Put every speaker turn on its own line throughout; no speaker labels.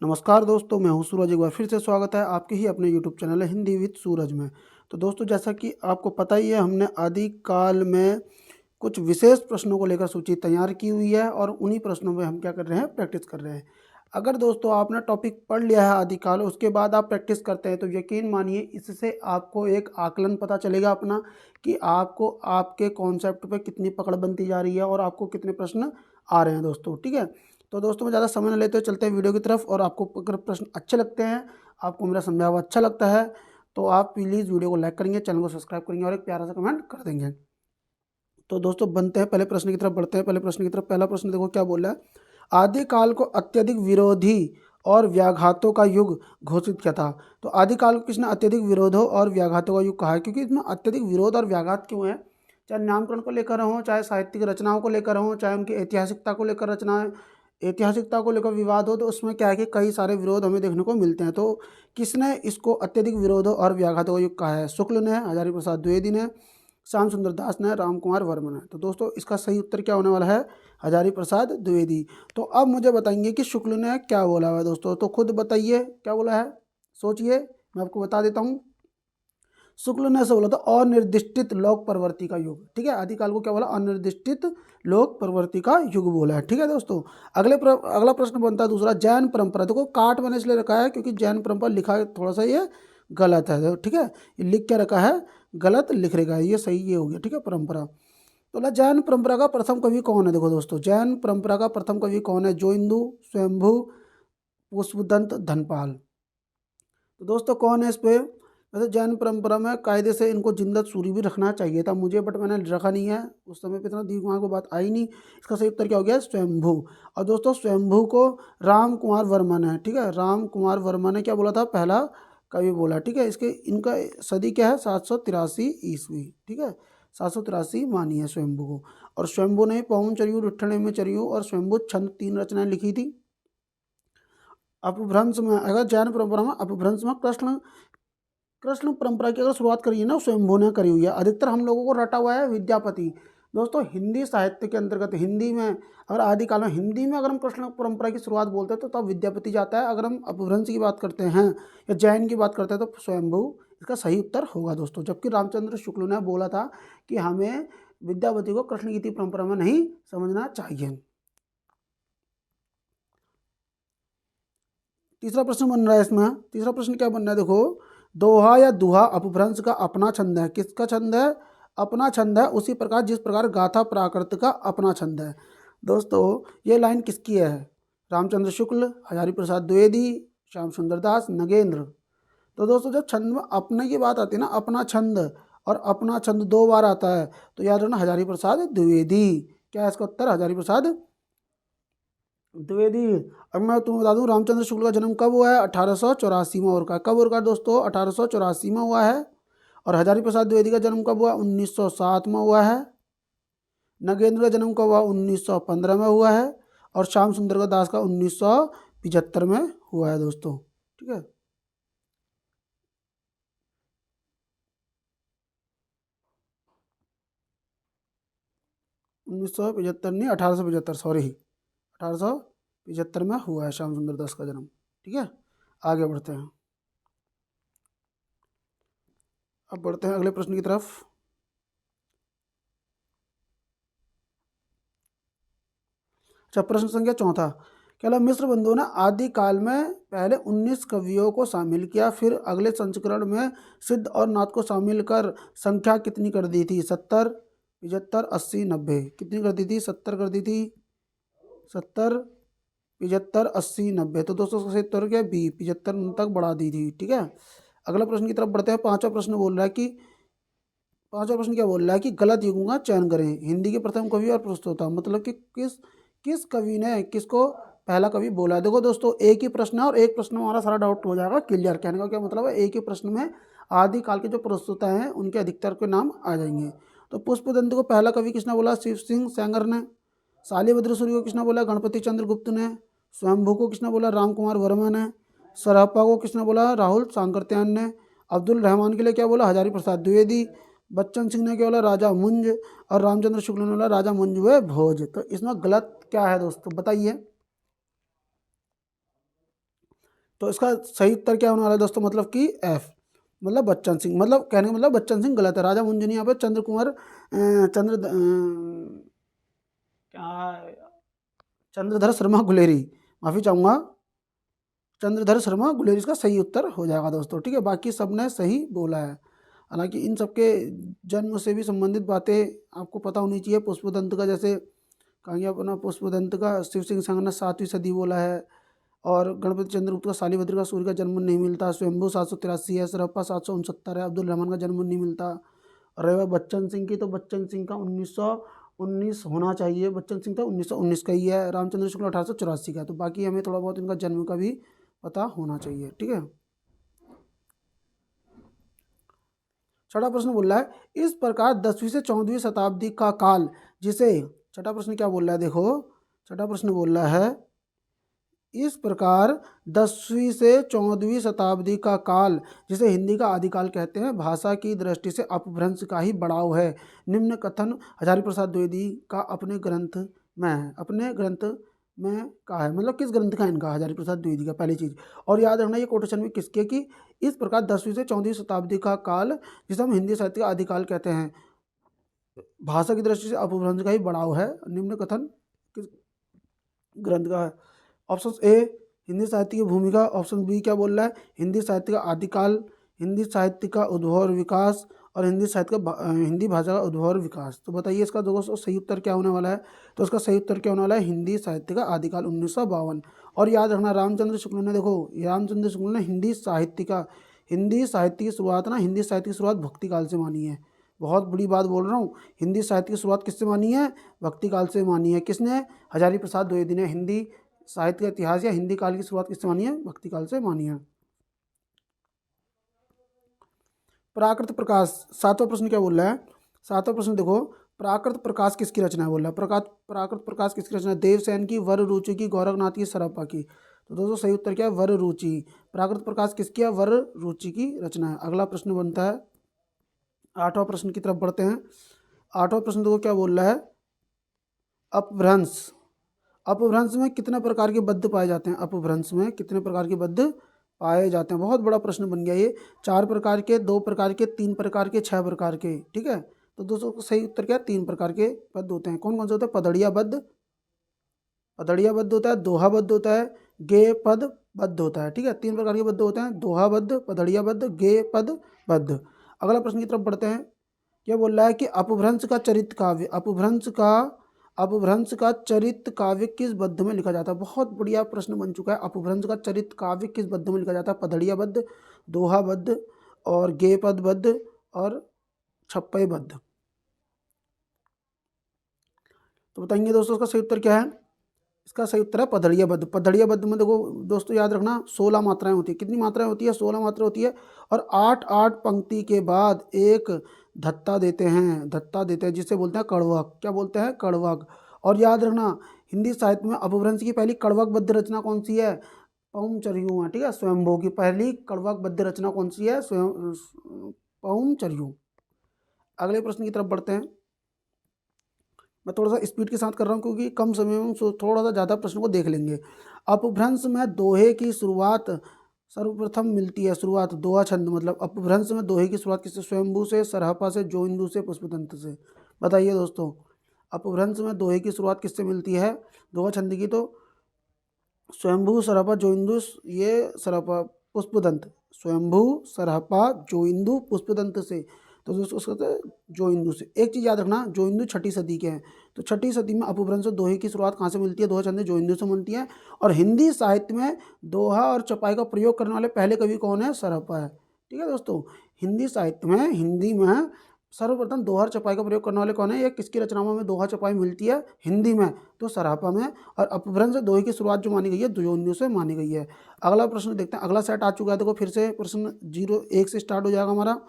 नमस्कार दोस्तों, मैं हूं सूरज। एक बार फिर से स्वागत है आपके ही अपने यूट्यूब चैनल है हिंदी विद सूरज में। तो दोस्तों, जैसा कि आपको पता ही है, हमने आदिकाल में कुछ विशेष प्रश्नों को लेकर सूची तैयार की हुई है और उन्हीं प्रश्नों में हम क्या कर रहे हैं, प्रैक्टिस कर रहे हैं। अगर दोस्तों आपने टॉपिक पढ़ लिया है आदिकाल, उसके बाद आप प्रैक्टिस करते हैं तो यकीन मानिए इससे आपको एक आकलन पता चलेगा अपना, कि आपको आपके कॉन्सेप्ट पे कितनी पकड़ बनती जा रही है और आपको कितने प्रश्न आ रहे हैं दोस्तों। ठीक है, तो दोस्तों मैं ज़्यादा समय न लेते हुए चलते हैं वीडियो की तरफ। और आपको अगर प्रश्न अच्छे लगते हैं, आपको मेरा समझाया हुआ अच्छा लगता है, तो आप प्लीज़ वीडियो को लाइक करेंगे, चैनल को सब्सक्राइब करेंगे और एक प्यारा सा कमेंट कर देंगे। तो दोस्तों बनते हैं पहले प्रश्न की तरफ, बढ़ते हैं पहले प्रश्न की तरफ। पहला प्रश्न देखो क्या बोल रहा है। आदिकाल को अत्यधिक विरोधी और व्याघातों का युग घोषित किया था। तो आदिकाल को किसने अत्यधिक विरोधों और व्याघातों का युग कहा है? क्योंकि इसमें अत्यधिक विरोध और व्याघात क्यों है? चाहे नामकरण को लेकर हो, चाहे साहित्यिक रचनाओं को लेकर हो, चाहे उनकी ऐतिहासिकता को लेकर रचनाएं, ऐतिहासिकता को लेकर विवाद हो, तो उसमें क्या है कि कई सारे विरोध हमें देखने को मिलते हैं। तो किसने इसको अत्यधिक विरोधों और व्याघातों का युग कहा है? शुक्ल ने, हजारी प्रसाद द्विवेदी ने, श्याम सुंदर दास ने, राम कुमार वर्मा ने। तो दोस्तों इसका सही उत्तर क्या होने वाला है? हजारी प्रसाद द्विवेदी। तो अब मुझे बताएंगे कि शुक्ल ने क्या बोला हुआ है दोस्तों, तो खुद बताइए क्या बोला है, सोचिए, मैं आपको बता देता हूँ। शुक्ल ने ऐसा बोला था, अनिर्दिष्टित लोक प्रवृत्ति का युग। ठीक है, आदिकाल को क्या बोला? अनिर्दिष्टित लोक प्रवृत्ति का युग बोला है। ठीक है दोस्तों, अगला प्रश्न बनता है दूसरा, जैन परंपरा। देखो काट मैंने इसलिए रखा है क्योंकि जैन परंपरा लिखा है थोड़ा सा ये गलत है। ठीक है, ये लिख के रखा है, गलत लिख रहेगा, ये सही ये हो गया। ठीक है, परंपरा। तो बोला जैन परंपरा का प्रथम कवि कौन है? देखो दोस्तों, जैन परंपरा का प्रथम कवि कौन है? जोइंदू, स्वयंभू, पुष्पदंत, धनपाल। तो दोस्तों कौन है इस पे? वैसे जैन परंपरा में कायदे से इनको जिंदत सूरी भी रखना चाहिए था मुझे, बट मैंने रखा नहीं है, उस समय पे इतना दिमाग को बात आई नहीं। इसका सही उत्तर क्या हो गया? स्वयंभू। और दोस्तों स्वयंभू को राम कुमार वर्मा ने, ठीक है, राम कुमार वर्मा ने क्या बोला था? पहला कवि बोला। ठीक है, इसके इनका सदी क्या है? 783 ईस्वी। ठीक है, 783 मानी है स्वयंभू को। और स्वयंभू ने पवन चरियू, रुठ्ठणे में चरियू और स्वयंभू छंद 3 रचनाएं लिखी थी। अपभ्रंश में, अगर जैन परंपरा में अपभ्रंश में कृष्ण कृष्ण परंपरा की अगर शुरुआत करी है ना, स्वयंभू ने करी हुई है। अधिकतर हम लोगों को रटा हुआ है विद्यापति। दोस्तों हिंदी साहित्य के अंतर्गत हिंदी में, अगर आदिकाल में हिंदी में अगर हम कृष्ण परंपरा की शुरुआत बोलते हैं तो तब विद्यापति जाता है। अगर हम अपभ्रंश की बात करते हैं या जैन की बात करते हैं तो स्वयंभू इसका सही उत्तर होगा दोस्तों। जबकि रामचंद्र शुक्ल ने बोला था कि हमें विद्यापति को कृष्ण गीति परंपरा में नहीं समझना चाहिए। तीसरा प्रश्न बन रहा है इसमें। तीसरा प्रश्न क्या बन रहा है? देखो, दोहा या दुहा अपभ्रंश का अपना छंद है। किसका छंद है? अपना छंद है। उसी प्रकार जिस प्रकार गाथा प्राकृत का अपना छंद है। दोस्तों ये लाइन किसकी है? रामचंद्र शुक्ल, हजारी प्रसाद द्विवेदी, श्याम सुंदर दास, नगेंद्र। तो दोस्तों जब छंद में अपने की बात आती है ना, अपना छंद और अपना छंद 2 बार आता है, तो याद रखना हजारी प्रसाद द्विवेदी। क्या है इसका उत्तर? हजारी प्रसाद द्विवेदी। अब मैं तुम्हें बता दूं, रामचंद्र शुक्ल का जन्म कब हुआ है? 1884 में। और का कब और का दोस्तों? 1884 में हुआ है। और हजारी प्रसाद द्विवेदी का जन्म कब हुआ? 1907 में हुआ है। नगेंद्र का जन्म कब हुआ? 1915 में हुआ है। और श्याम सुंदर दास का 1975 में हुआ है दोस्तों। ठीक है, 1975 नहीं, 1875, सॉरी, 1875 में हुआ है श्याम सुंदर दास का जन्म। ठीक है, आगे बढ़ते हैं। अब बढ़ते हैं अगले प्रश्न की तरफ। अच्छा, प्रश्न संख्या चौथा, क्या मिस्र बंधुओं ने आदिकाल में पहले 19 कवियों को शामिल किया, फिर अगले संस्करण में सिद्ध और नाथ को शामिल कर संख्या कितनी कर दी थी? 70, 75, 80, 90। कितनी कर दी थी? 70 कर दी थी। 70, 75, 80, 90। तो दोस्तों सही उत्तर क्या? बी, 75 तक बढ़ा दी थी। ठीक है, अगला प्रश्न की तरफ बढ़ते हैं। पांचवा प्रश्न क्या बोल रहा है कि गलत युगों का चयन करें। हिंदी के प्रथम कवि और प्रस्तोता, मतलब कि किस किस कवि ने किसको पहला कवि बोला है। देखो दोस्तों, एक ही प्रश्न है और एक प्रश्न में हमारा सारा डाउट हो जाएगा क्लियर। कहने का क्या मतलब है? एक ही प्रश्न में आदिकाल के जो प्रस्तोता हैं उनके अधिकतर के नाम आ जाएंगे। तो पुष्पदंत को पहला कवि किसने बोला? शिव सिंह सेंगर ने। शालिभद्र सूर्य को किसने बोला? गणपति चंद्र गुप्त ने। स्वयंभू को किसने बोला? राम कुमार वर्मा ने। सरहप्पा को किसने बोला? राहुल सांकरत्यान ने। अब्दुल रहमान के लिए क्या बोला? हजारी प्रसाद द्विवेदी। बच्चन सिंह ने क्या बोला? राजा मुंज। और रामचंद्र शुक्ल ने बोला राजा मुंज व भोज। तो इसमें गलत क्या है दोस्तों, बताइए। तो इसका सही उत्तर क्या होने वाला है दोस्तों, मतलब कि एफ, मतलब बच्चन सिंह। मतलब कहने का मतलब बच्चन सिंह गलत है। राजा मुंजनी यहाँ पे चंद्र कुंवर क्या चंद्रधर शर्मा गुलेरी, माफी चाहूंगा, चंद्रधर शर्मा गुलेरी इसका सही उत्तर हो जाएगा दोस्तों। ठीक है, बाकी सब ने सही बोला है। हालांकि इन सबके जन्म से भी संबंधित बातें आपको पता होनी चाहिए। पुष्पदंत का जैसे कहेंगे अपना, पुष्पदंत का शिव सिंह संग ने 7वीं सदी बोला है। और गणपति चंद्रगुप्त का शालिभद्र का सूर्य का जन्म नहीं मिलता। स्वयंभू 783 है। सरप्पा 769 है। अब्दुल रहमान का जन्म नहीं मिलता। और रही बात बच्चन सिंह की, तो बच्चन सिंह का 1919 होना चाहिए। बच्चन सिंह तो 1919 का ही है। रामचंद्र शुक्ल 1884 का है। तो बाकी हमें थोड़ा बहुत इनका जन्म का भी पता होना चाहिए। ठीक है, छठा प्रश्न बोल रहा है, इस प्रकार 10वीं से 14वीं शताब्दी का काल जिसे, छठा प्रश्न क्या बोल रहा है देखो, छठा प्रश्न बोल रहा है, इस प्रकार 10वीं से 14वीं शताब्दी का काल जिसे हिंदी का आदिकाल कहते हैं, भाषा की दृष्टि से अपभ्रंश का ही बढ़ाव है। निम्न कथन हजारी प्रसाद द्विवेदी का अपने ग्रंथ में है। अपने ग्रंथ में कहा है, मतलब किस ग्रंथ का इनका, हजारी प्रसाद द्विवेदी का, पहली चीज़। और याद रखना ये कोटेशन में किसके, कि इस प्रकार 10वीं से 14वीं शताब्दी का काल जिसे हम हिंदी साहित्य का आदिकाल कहते हैं, भाषा की दृष्टि से अपभ्रंश का ही बढ़ाव है। निम्न कथन किस ग्रंथ का है? ऑप्शन ए हिंदी साहित्य की भूमिका, ऑप्शन बी क्या बोल रहा है, हिंदी साहित्य का आदिकाल, हिंदी साहित्य का उद्भव और विकास, और हिंदी साहित्य का हिंदी भाषा का उद्भव और विकास। तो बताइए इसका दोस्तों सही उत्तर क्या होने वाला है। तो इसका सही उत्तर क्या होने वाला है, हिंदी साहित्य का आदिकाल 1952। और याद रखना रामचंद्र शुक्ल ने, देखो रामचंद्र शुक्ल ने हिंदी साहित्य की शुरुआत ना, हिंदी साहित्य की शुरुआत भक्ति काल से मानी है। बहुत बड़ी बात बोल रहा हूँ, हिंदी साहित्य की शुरुआत किससे मानी है, भक्ति काल से मानी है। किसने, हजारी प्रसाद द्विवेदी ने। हिंदी साहित्य का इतिहास या हिंदी काल की शुरुआत किससे मानी है, भक्ति काल से मानी है। प्राकृत प्रकाश, सातवां प्रश्न क्या बोल रहा है, सातवां प्रश्न देखो, प्राकृत प्रकाश किसकी रचना है बोल रहा है। प्राकृत प्रकाश किसकी रचना है, देवसेन की, वर रुचि की, गोरखनाथ की, सरप्पा की। तो दोस्तों सही उत्तर क्या है, वर रुचि। प्राकृत प्रकाश किसकी है, वर रुचि की रचना है। अगला प्रश्न बनता है, आठवां प्रश्न की तरफ बढ़ते हैं। आठवां प्रश्न देखो क्या बोल रहा है, अपभ्रंश। अपभ्रंश में कितने प्रकार के बद्ध पाए जाते हैं, अपभ्रंश में कितने प्रकार के बद्ध पाए जाते हैं। बहुत बड़ा प्रश्न बन गया ये। 4 प्रकार के, 2 प्रकार के, 3 प्रकार के, 6 प्रकार के। ठीक है, तो दोस्तों सही उत्तर क्या है, 3 प्रकार के बद्ध होते हैं। कौन कौन से होते हैं, पदड़िया बद्ध, पदड़िया बद्ध होता है, दोहा बद्ध होता है, गे पद बद्ध होता है। ठीक है, 3 प्रकार के बद्ध होते हैं, दोहा बद्ध, पदड़िया बद्ध, गे पद बद्ध। अगला प्रश्न की तरफ बढ़ते हैं। क्या बोल रहा है कि अपभ्रंश का चरित्र काव्य, अपभ्रंश का चरित्र काव्य किस बद्ध में लिखा जाता है। बहुत बढ़िया प्रश्न बन चुका है। अपभ्रंश का चरित्र काव्य किस बद्ध में लिखा जाता है, पदड़िया बद्ध, दोहा बद्ध, और गे पद बद्ध, और छप्पय बद्ध। तो बताएंगे दोस्तों इसका सही उत्तर क्या है। इसका सही उत्तर है पदड़िया बद्ध। पदड़िया बद्ध में देखो दोस्तों याद रखना 16 मात्राएं होती है। कितनी मात्राएं होती है, 16 मात्रा होती है। और 8 पंक्ति के बाद एक धत्ता देते हैं, जिसे बोलते हैं कड़वक। क्या बोलते हैं, कड़वक। और याद रखना हिंदी साहित्य में अपभ्रंश की पहली कड़वक बद्ध रचना कौन सी है, पौमचर्यू है। ठीक है, स्वयंभू की पहली कड़वक बद्ध रचना कौन सी है, पौमचर्यू। अगले प्रश्न की तरफ बढ़ते हैं। मैं थोड़ा सा स्पीड के साथ कर रहा हूँ क्योंकि कम समय में हम थोड़ा सा ज़्यादा प्रश्न को देख लेंगे। अपभ्रंश में दोहे की शुरुआत सर्वप्रथम मिलती है, शुरुआत दोहा छंद, मतलब अपभ्रंश में दोहे की शुरुआत किससे, स्वयंभू से, सरहपा से, जोइंदू से, पुष्पदंत से। बताइए दोस्तों अपभ्रंश में दोहे की शुरुआत किससे मिलती है, दोहा छंद की। तो स्वयंभू, सरहपा, जोइंदू, ये सरहपा, पुष्पदंत, स्वयंभू, सरहपा, जोइंदू, पुष्पदंत से। तो दोस्तों उसका जोइंदू से। एक चीज़ याद रखना, जोइंदू 6ठी सदी के हैं। तो 6ठी सदी में अपभ्रंश और दोहे की शुरुआत कहाँ से मिलती है, दोहा छंद जोइंदू से मिलती है। और हिंदी साहित्य में दोहा और चौपाई का प्रयोग करने वाले पहले कवि कौन है, सरहपा है। ठीक है दोस्तों, हिंदी साहित्य में, हिंदी में सर्वप्रथम दोहा और चौपाई का प्रयोग करने वाले कौन है, ये किसकी रचनाओं में दोहा चौपाई मिलती है हिंदी में, तो सरहपा में। और अपभ्रंश दोहे की शुरुआत जो मानी गई है जोइंदू से मानी गई है। अगला प्रश्न देखते हैं, अगला सेट आ चुका है। देखो फिर से प्रश्न 0-1 से स्टार्ट हो जाएगा हमारा।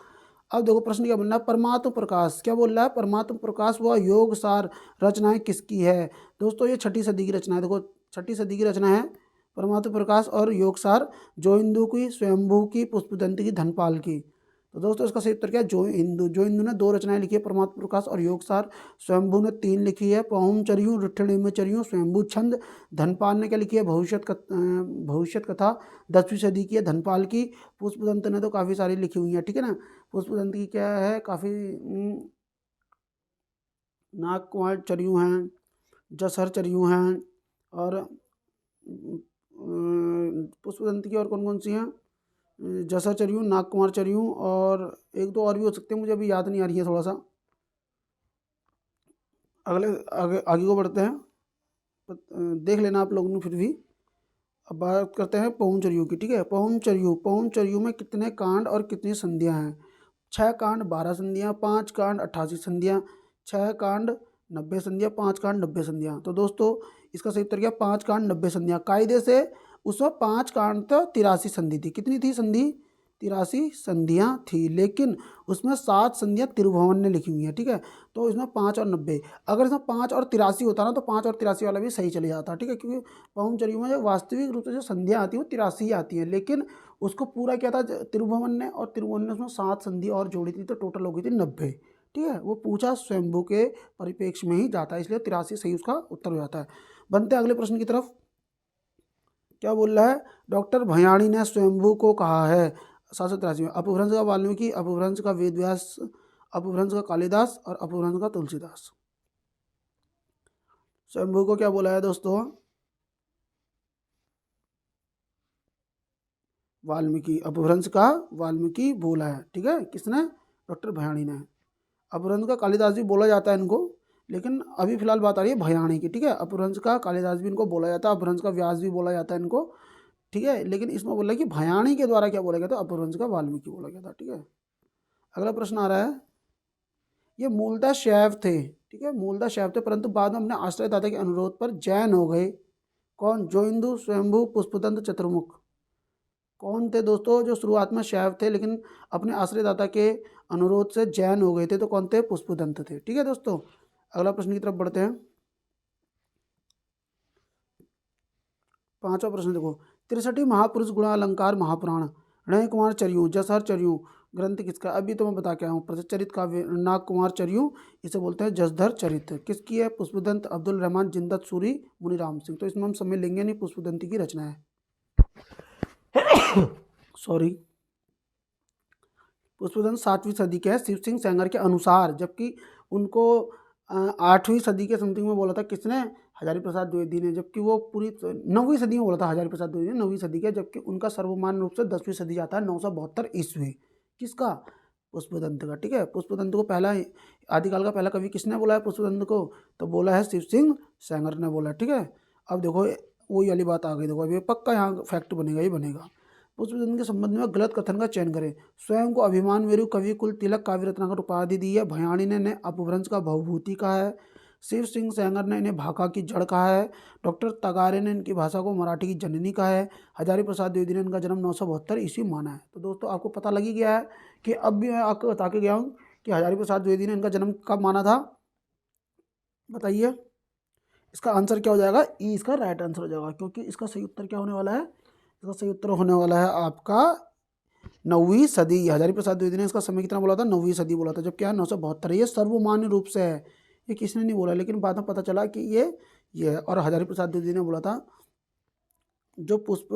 अब देखो प्रश्न क्या बोल रहा है, परमात्म प्रकाश। क्या बोल रहा है, परमात्म प्रकाश व योग सार रचनाएं किसकी है। दोस्तों ये 6ठी सदी की रचना है। देखो 6ठी सदी की रचना है परमात्म प्रकाश और योग सार, जोइंदू की, स्वयंभू की, पुष्पदंत की, धनपाल की। तो दोस्तों इसका सही उत्तर क्या है? जो हिंदू ने 2 रचनाएं लिखी है, परमात्म प्रकाश और योगसार। स्वयंभू ने 3 लिखी है, पहुम चरियू, रिठणी में चरियू, स्वयंभू छंद। धनपाल ने क्या लिखी है? भविष्यत कथा, 10वीं सदी की है धनपाल की। पुष्पदंत ने तो काफ़ी सारी लिखी हुई है, ठीक है ना। पुष्पदंत की क्या है? काफ़ी नाग कुमार चरियू हैं, जसहर चरियू हैं, और पुष्पदंत की और कौन कौन सी हैं? जसहर चरियू, नाग कुमार चरियू, और एक दो और भी हो सकते हैं, मुझे अभी याद नहीं आ रही है थोड़ा सा। अगले आगे आगे को बढ़ते हैं, देख लेना आप लोगों ने फिर भी। अब बात करते हैं पहुंचरियू की, ठीक है। पहुंचरियू में कितने कांड और कितनी संधियां हैं? 6 कांड 12 संधियां, 5 कांड 88 संधियां, 6 कांड 90 संधियां, 5 कांड 90 संधियां। तो दोस्तों इसका सही उत्तर क्या? 5 कांड 90 संधियां। कायदे से उसमें 5 कांड तो 83 संधि थी। कितनी थी संधि? 83 संधियां थी, लेकिन उसमें 7 संधियां तिरुभुवन ने लिखी हुई हैं, ठीक है। तो इसमें 5 और 90, अगर इसमें 5 और 83 होता ना तो 5 और 83 वाला भी सही चले जाता, ठीक है। क्योंकि पहुंचरियू में जो वास्तविक रूप से जो संधियां आती हैं वो 83 ही आती हैं, लेकिन उसको पूरा किया था तिरुभुवन ने, और तिरुभुवन ने उसमें 7 संधि और जोड़ी थी, तो टोटल हो गई थी 90, ठीक है। वो पूछा स्वयंभू के परिप्रेक्ष्य में ही जाता है, इसलिए 83 सही उसका उत्तर हो जाता है। बनते हैं अगले प्रश्न की तरफ। क्या बोल रहा है? डॉक्टर भयाणी ने स्वयंभू को कहा है 783 में, अपभ्रंश का वाल्मीकि, अपभ्रंश का वेदव्यास, अपभ्रंश का कालिदास, और अपभ्रंश का तुलसीदास। स्वयंभू को क्या बोला है दोस्तों? वाल्मीकि। अपभ्रंश का वाल्मीकि बोला है, ठीक है। किसने? डॉक्टर भयाणी ने। अपभ्रंश का कालिदास भी बोला जाता है इनको, लेकिन अभी फिलहाल बात आ रही है भयाणी की, ठीक है। अपभ्रंश का कालिदास भी इनको बोला जाता है, अपभ्रंश का व्यास भी बोला जाता है इनको, ठीक है। लेकिन इसमें बोला कि भयाणी के द्वारा क्या बोला गया था? अपभ्रंश का वाल्मीकि बोला गया था, ठीक है। अगला प्रश्न आ रहा है, ये मूलतः शैव थे, ठीक है, मूलतः शैव थे, परंतु बाद में अपने आश्रयदाता के अनुरोध पर जैन हो गए। कौन? जोइंदु, स्वयंभू, पुष्पदंत, चतुर्मुख। कौन थे दोस्तों जो शुरुआत में शैव थे लेकिन अपने आश्रयदाता के अनुरोध से जैन हो गए थे? तो कौन थे? पुष्पदंत थे, ठीक है दोस्तों। अगला प्रश्न की तरफ बढ़ते हैं। 5वां प्रश्न देखो, 63 महापुरुष गुणालंकार महापुराण, णय कुमार चरियू, जसहर चरियू ग्रंथ किसका? अभी तो मैं बता के आया हूँ। प्रचरित काव्य नाग कुमार चरियू, इसे बोलते हैं जसधर चरित्र। किसकी है? पुष्पदंत, अब्दुल रहमान, जिंदत सूरी, मुनीराम सिंह। तो इसमें हम समय लेंगे नहीं, पुष्पदंत की रचना है। सॉरी, पुष्पदंत 7वीं सदी के हैं शिव सिंह सेंगर के अनुसार, जबकि उनको 8वीं सदी के समथिंग में बोला था किसने? हजारी प्रसाद द्विवेदी ने, जबकि वो पूरी 9वीं सदी में बोला था हजारी प्रसाद द्विवेदी ने, 9वीं सदी के, जबकि उनका सर्वमान्य रूप से 10वीं सदी जाता है, 972 ईस्वी। किसका? पुष्पदंत का, ठीक है। पुष्पदंत को पहला आदिकाल का पहला कवि किसने बोला है पुष्पदंत को? तो बोला है शिव सिंह सेंगर ने बोला, ठीक है। अब देखो वही वाली बात आ गई, देखो अभी पक्का यहाँ फैक्ट बनेगा ही बनेगा। पुष्पदंत के संबंध में गलत कथन का चयन करें। स्वयं को अभिमान मेरु कवि कुल तिलक काव्य रत्नाकर उपाधि दी है। भयाणी ने अपभ्रंश का भवभूति कहा है। शिव सिंह सेंगर ने इन्हें भाका की जड़ कहा है। डॉक्टर तगारे ने इनकी भाषा को मराठी की जननी कहा है। हजारी प्रसाद द्विवेदी ने इनका जन्म 972 ईस्वी माना है। तो दोस्तों आपको पता लग ही गया है कि अब भी मैं आपको बता के गया हूँ कि हजारी प्रसाद द्विवेदी ने इनका जन्म कब माना था, बताइए। इसका आंसर क्या हो जाएगा? ई इसका राइट आंसर हो जाएगा, क्योंकि इसका सही उत्तर क्या होने वाला है? इसका सही उत्तर होने वाला है आपका 9वीं सदी। हजारी प्रसाद द्विवेदी ने इसका समय कितना बोला था? 9वीं सदी बोला था, जब क्या है 972। ये सर्वमान्य रूप से है, ये किसने नहीं बोला, लेकिन बाद में पता चला कि ये है। और हजारी प्रसाद द्विवेदी ने बोला था, जो पुष्प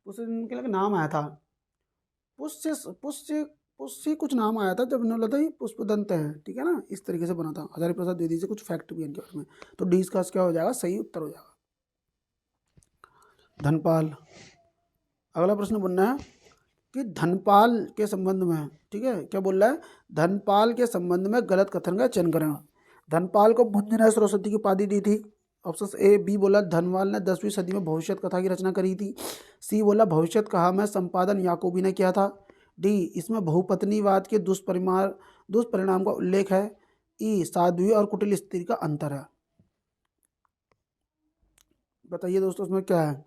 के नाम आया था, पुष्य पुष्य पुष्य कुछ नाम आया था, जब उन्होंने बोला था ये पुष्पदंत है, ठीक है ना, इस तरीके से बना था। हजारी प्रसाद द्विवेदी से कुछ फैक्ट भी है इनके बारे में। तो डी इसका क्या हो जाएगा? सही उत्तर हो जाएगा, धनपाल। अगला प्रश्न बनना है कि धनपाल के संबंध में, ठीक है, क्या बोल रहा है? धनपाल के संबंध में गलत कथन का चयन करें। धनपाल को मुंजना सरस्वती की उपाधि दी थी। ऑप्शन ए बी बोला धनपाल ने 10वीं सदी में भविष्यत कथा की रचना करी थी। सी बोला भविष्यत कहा में संपादन याकूबी ने किया था। डी इसमें बहुपत्नीवाद के दुष्परिणाम का उल्लेख है। ई साध्वी और कुटिल स्त्री का अंतर है। बताइए दोस्तों उसमें क्या है?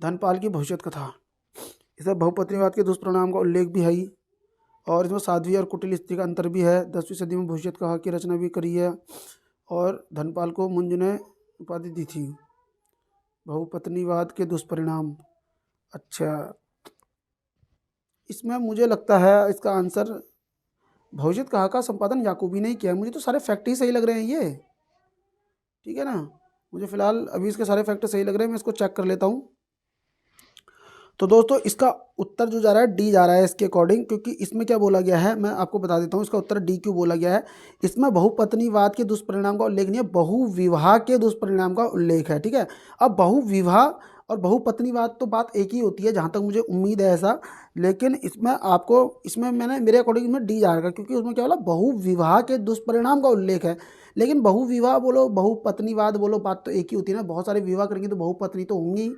धनपाल की भविष्यत कथा, इसमें बहुपत्नीवाद के दुष्परिणाम का उल्लेख भी है ही, और इसमें साध्वी और कुटिल स्त्री का अंतर भी है। 10वीं सदी में भविष्यत कहा की रचना भी करी है, और धनपाल को मुंज ने उपाधि दी थी। बहुपत्नीवाद के दुष्परिणाम। अच्छा, इसमें मुझे लगता है इसका आंसर भविष्य कहा का संपादन याकूबी ने ही किया है। मुझे तो सारे फैक्ट ही सही लग रहे हैं ये, ठीक है ना। मुझे फिलहाल अभी इसके सारे फैक्ट सही लग रहे हैं, मैं इसको चेक कर लेता हूँ। तो दोस्तों इसका उत्तर जो जा रहा है डी जा रहा है इसके अकॉर्डिंग, क्योंकि इसमें क्या बोला गया है मैं आपको बता देता हूँ। इसका उत्तर डी क्यों बोला गया है, इसमें बहुपत्नीवाद के दुष्परिणाम का उल्लेख नहीं है, बहुविवाह के दुष्परिणाम का उल्लेख है, ठीक है। अब बहुविवाह और बहुपत्नीवाद तो बात एक ही होती है, जहाँ तक मुझे उम्मीद है ऐसा। लेकिन इसमें मैंने मेरे अकॉर्डिंग में डी जा रहा है, क्योंकि उसमें क्या बोला, बहुविवाह के दुष्परिणाम का उल्लेख है। लेकिन बहुविवाह बोलो बहुपत्नीवाद बोलो, बात तो एक ही होती है ना, बहुत सारे विवाह करेंगे तो बहुपत्नी तो होंगी।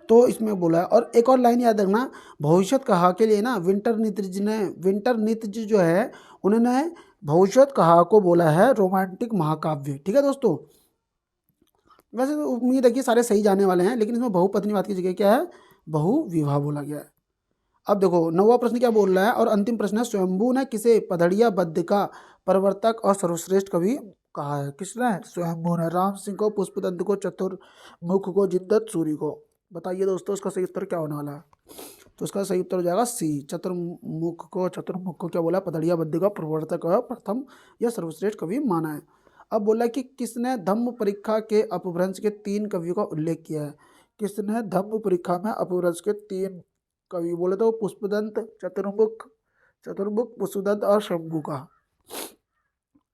तो इसमें बोला है। और एक और लाइन याद रखना, भविष्य कहा के लिए ना विंटर नित्ज जो है उन्होंने भविष्य कहा को बोला है रोमांटिक महाकाव्य, ठीक है दोस्तों। वैसे तो उम्मीद है कि सारे सही जाने वाले हैं, लेकिन इसमें बहुपत्नीवाद की जगह क्या है, बहुविवाह बोला गया है। अब देखो 9वां प्रश्न क्या बोल रहा है, और अंतिम प्रश्न है, स्वयंभू ने किसे पधड़िया बद्ध का प्रवर्तक और सर्वश्रेष्ठ कवि कहा है। किसने, स्वयंभू ने। राम सिंह को, पुष्पदंत को, चतुर्मुख को, जिद्दत सूरी को। बताइए दोस्तों इसका सही उत्तर क्या होने वाला है। तो इसका सही उत्तर हो जाएगा सी, चतुर्मुख को क्या बोला, पधड़िया बद्ध का प्रवर्तक और प्रथम या सर्वश्रेष्ठ कवि माना है। अब बोला कि किसने धम्म परीक्षा के अपभ्रंश के 3 कवियों का उल्लेख किया है। किसने धम्म परीक्षा में अपभ्रंश के 3 कवि बोले, तो पुष्पदंत, चतुर्मुख पुष्पदंत और शंभु का।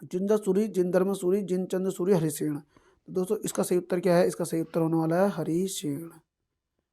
जिंदा सूरी, जिन धर्म सूरी, जिन चंद्र सूरी, हरिसेन। तो दोस्तों इसका सही उत्तर क्या है, इसका सही उत्तर होने वाला है हरिसेन।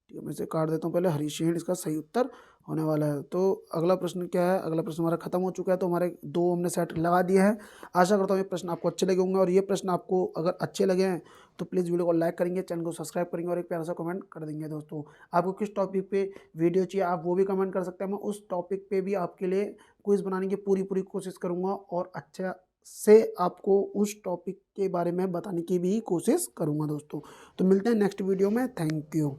ठीक है, मैं इसे काट देता हूँ पहले, हरिसेन इसका सही उत्तर होने वाला है। तो अगला प्रश्न क्या है, अगला प्रश्न हमारा खत्म हो चुका है। तो हमारे 2 हमने सेट लगा दिए हैं। आशा करता हूँ ये प्रश्न आपको अच्छे लगे होंगे, और ये प्रश्न आपको अगर अच्छे लगे हैं तो प्लीज़ वीडियो को लाइक करेंगे, चैनल को सब्सक्राइब करेंगे और एक प्यारा सा कमेंट कर देंगे। दोस्तों आपको किस टॉपिक पे वीडियो चाहिए आप वो भी कमेंट कर सकते हैं, मैं उस टॉपिक पे भी आपके लिए क्विज बनाने की पूरी कोशिश करूँगा, और अच्छा से आपको उस टॉपिक के बारे में बताने की भी कोशिश करूँगा दोस्तों। तो मिलते हैं नेक्स्ट वीडियो में, थैंक यू।